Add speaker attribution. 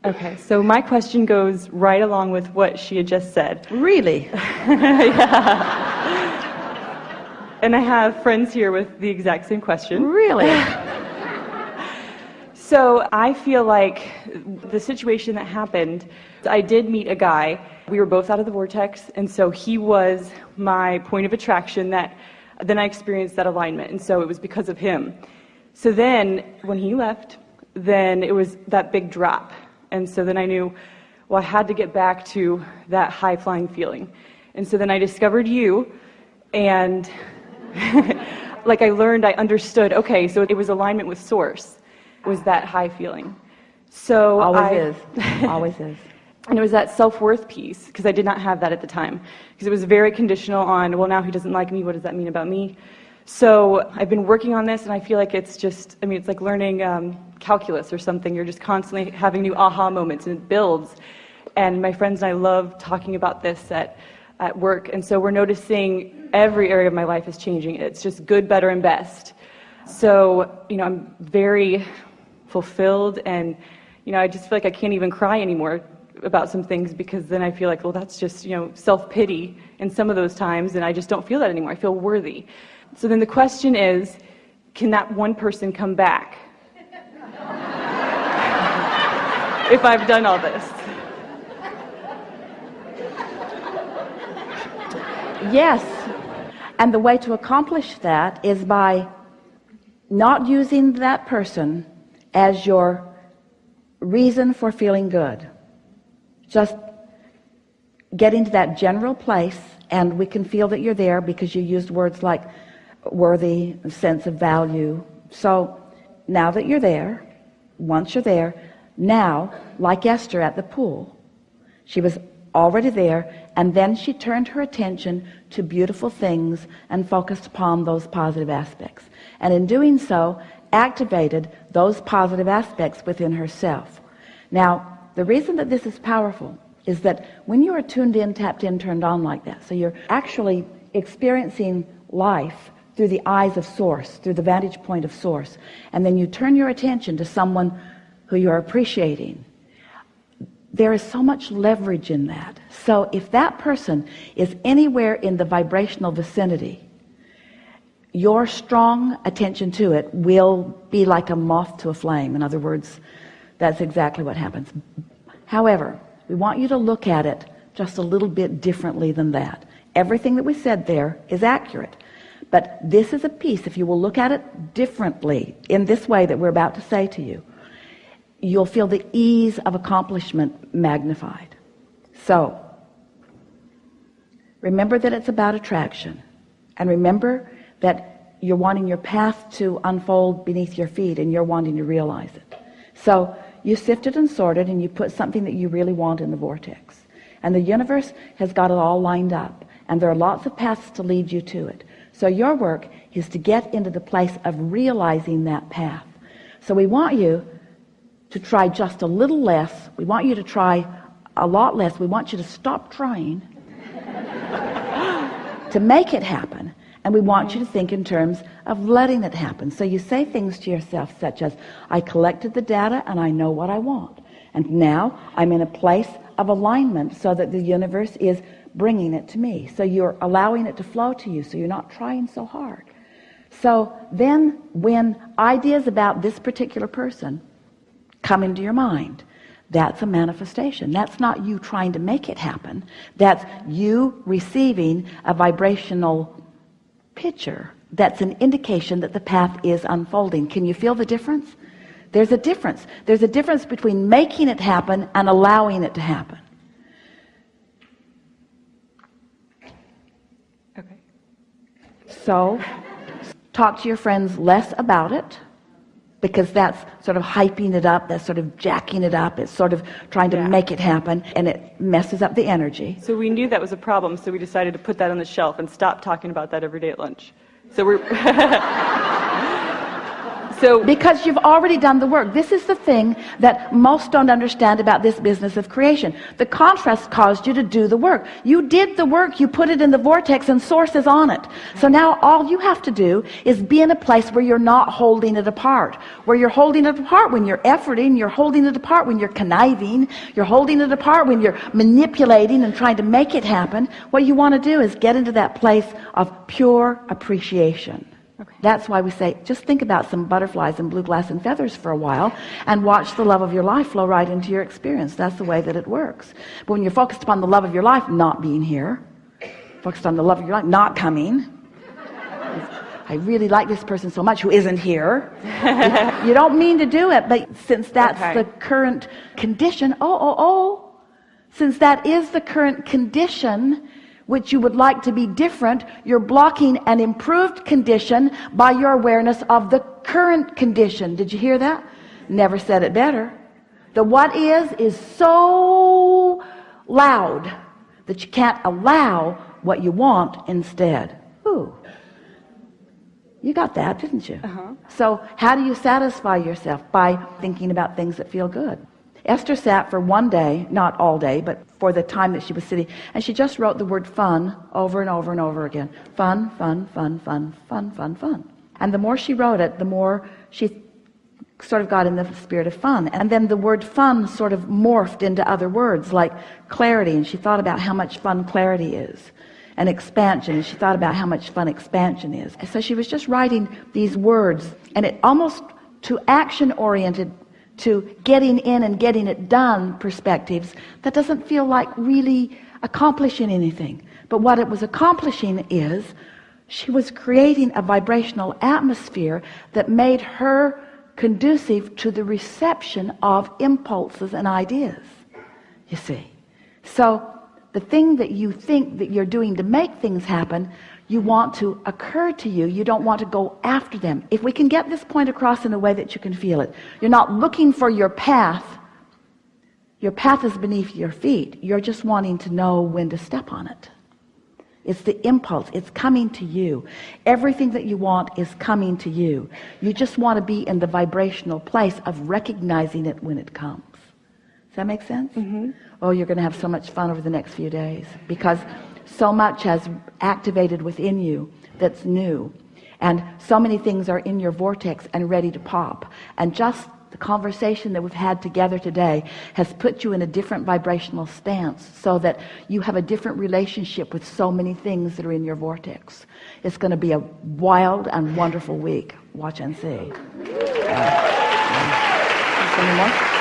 Speaker 1: Okay, so my question goes right along with what she had just said.
Speaker 2: Really?
Speaker 1: Yeah. And I have friends here with the exact same question.
Speaker 2: Really?
Speaker 1: So I feel like the situation that happened, I did meet a guy. We were both out of the vortex, and so he was my point of attraction. Then I experienced that alignment, and so it was because of him. So then when he left, then it was that big drop. And so then I knew, well, I had to get back to that high-flying feeling. And so then I discovered you, and like I learned, I understood, okay, so it was alignment with Source, was that high feeling. So
Speaker 2: Always is. Always is.
Speaker 1: And it was that self-worth piece, because I did not have that at the time. Because it was very conditional on, well, now he doesn't like me, what does that mean about me? So I've been working on this, and I feel like it's just, I mean, it's like learning calculus or something. You're just constantly having new aha moments, and it builds. And my friends and I love talking about this at work, and so we're noticing every area of my life is changing. It's just good, better, and best. So, I'm very fulfilled, and, I just feel like I can't even cry anymore about some things, because then I feel like, well, that's just, self-pity in some of those times, and I just don't feel that anymore. I feel worthy. So then the question is, can that one person come back if I've done all this?
Speaker 2: Yes. And the way to accomplish that is by not using that person as your reason for feeling good. Just get into that general place, and we can feel that you're there because you used words like worthy, sense of value. So now that you're there, once you're there, now, like Esther at the pool, she was already there, and then she turned her attention to beautiful things and focused upon those positive aspects. And in doing so, activated those positive aspects within herself. Now, the reason that this is powerful is that when you are tuned in, tapped in, turned on like that, so you're actually experiencing life through the eyes of Source, through the vantage point of Source, and then you turn your attention to someone who you're appreciating, there is so much leverage in that. So if that person is anywhere in the vibrational vicinity, your strong attention to it will be like a moth to a flame. In other words, that's exactly what happens. However, we want you to look at it just a little bit differently than that. Everything that we said there is accurate, but this is a piece. If you will look at it differently in this way that we're about to say to you, you'll feel the ease of accomplishment magnified. So remember that it's about attraction, and remember that you're wanting your path to unfold beneath your feet, and you're wanting to realize it. So you sifted and sorted, and you put something that you really want in the vortex, and the universe has got it all lined up, and there are lots of paths to lead you to it. So your work is to get into the place of realizing that path. So we want you to try just a little less. We want you to try a lot less. We want you to stop trying to make it happen. And we want you to think in terms of letting it happen. So you say things to yourself such as, I collected the data and I know what I want. And now I'm in a place of alignment so that the universe is bringing it to me. So you're allowing it to flow to you, so you're not trying so hard. So then when ideas about this particular person come into your mind, that's a manifestation. That's not you trying to make it happen. That's you receiving a vibrational picture that's an indication that the path is unfolding. Can you feel the difference? There's a difference. There's a difference between making it happen and allowing it to happen.
Speaker 1: Okay.
Speaker 2: So talk to your friends less about it, because that's sort of hyping it up, that's sort of jacking it up, it's sort of trying to make it happen, and it messes up the energy.
Speaker 1: So we knew that was a problem, so we decided to put that on the shelf and stop talking about that every day at lunch. So we're So
Speaker 2: because you've already done the work. This is the thing that most don't understand about this business of creation. The contrast caused you to do the work. You did the work, you put it in the vortex, and source is on it. So now all you have to do is be in a place where you're not holding it apart. Where you're holding it apart when you're efforting, you're holding it apart when you're conniving, you're holding it apart when you're manipulating and trying to make it happen. What you want to do is get into that place of pure appreciation.
Speaker 1: Okay.
Speaker 2: That's why we say, just think about some butterflies and blue glass and feathers for a while and watch the love of your life flow right into your experience. That's the way that it works. But when you're focused upon the love of your life not being here, focused on the love of your life not coming, I really like this person so much who isn't here. You don't mean to do it, but since that's the current condition, since that is the current condition, which you would like to be different, you're blocking an improved condition by your awareness of the current condition. Did you hear that? Never said it better. The what is so loud that you can't allow what you want instead. Ooh. You got that, didn't you? So how do you satisfy yourself? By thinking about things that feel good. Esther sat for one day, not all day, but for the time that she was sitting, and she just wrote the word fun over and over and over again. Fun, fun, fun, fun, fun, fun, fun. And the more she wrote it, the more she sort of got in the spirit of fun. And then the word fun sort of morphed into other words like clarity, and she thought about how much fun clarity is. And expansion, and she thought about how much fun expansion is. And so she was just writing these words, and it almost to action-oriented, to getting in and getting it done perspectives, that doesn't feel like really accomplishing anything. But what it was accomplishing is she was creating a vibrational atmosphere that made her conducive to the reception of impulses and ideas, you see. So the thing that you think that you're doing to make things happen, you want to occur to you. You don't want to go after them. If we can get this point across in a way that you can feel it, you're not looking for your path. Your path is beneath your feet. You're just wanting to know when to step on it. It's the impulse. It's coming to you. Everything that you want is coming to you. You just want to be in the vibrational place of recognizing it when it comes. Does that make sense? Oh, you're going to have so much fun over the next few days because so much has activated within you that's new, and so many things are in your vortex and ready to pop. And just the conversation that we've had together today has put you in a different vibrational stance so that you have a different relationship with so many things that are in your vortex. It's going to be a wild and wonderful week. Watch and see. Any more?